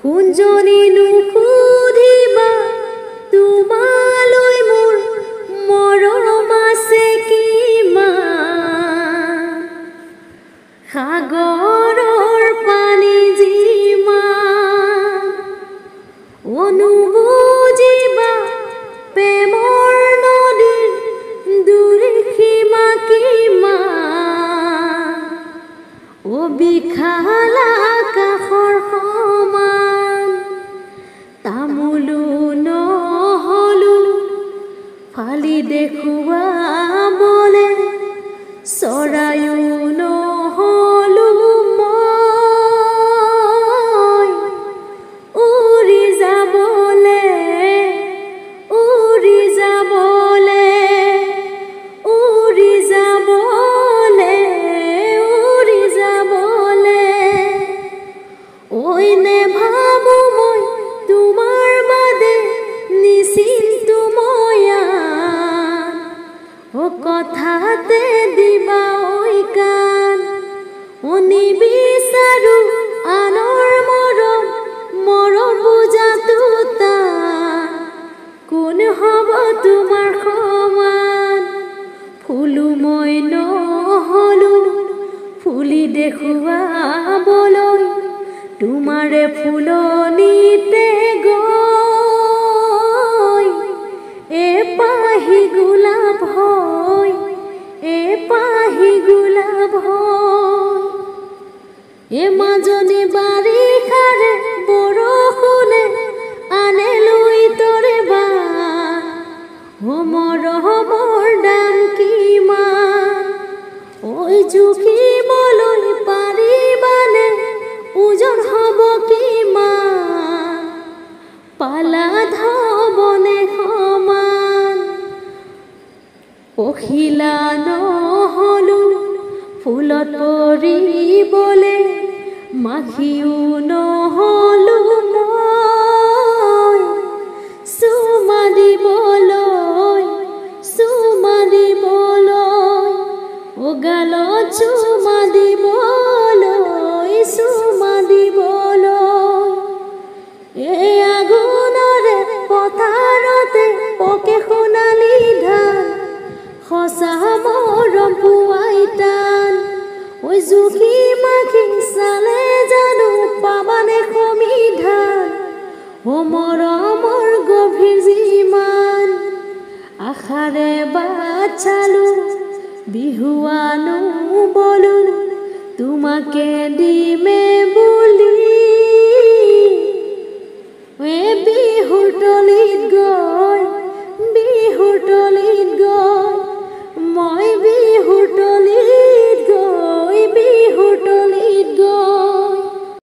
কুঞ্জনী নুসুধিবা তোমালৈ মোৰ মৰম আছে কিমান সাগৰৰ পানী যিমান অনুবুজিবা প্ৰেমৰ নদীৰ দুৰ্সীমা কিমান বিশাল আকাশৰ সমান তামোলো নহলো ফালি দেখুৱাবলে চৰায়ো নহলো মই উৰি যাবলে উৰি যাবলে উৰি যাবলে উৰি যাবলে ঐ নেভাবো মই তোমাৰ বাদে নিচিন্তু ময়া ও কথাতে দিবা ঐ কাণ নিবিচাৰো আনৰ মৰম মৰম বুজাটো টান কোন হ'ব তোমাৰ সমান ফুলো মই নহলো ফুলি দেখুৱাবলৈ তোমাৰে ফুলনিতে গৈ এপাহি গোলাপ হয় এপাহি গোলাপ হয় মাজনী বাৰিষাৰে বৰষুণে আনে লৈ তৰে বা মৰমৰ দাম কিমান ঐ জুখিবলৈ পাৰিবানে ওজন হ'ব কিমান পালা ধবনে সমান পখিলা নহলো ফুলত পৰিবলে মাখিও নহলো মই চুমা দিবলৈ গালত চুমা দিবলৈ আগুনৰে পথাৰতে পকে সোণালী ধান সঁচা মৰম পুৱাই টান জুখি মাখি চালে জানো পাবানে সমিধান মৰমৰ গভীৰ যিমান আশাৰে বাট চালো বিহুৱানো বলো তোমাকে দিমে বুলি বিহুৰ তলিত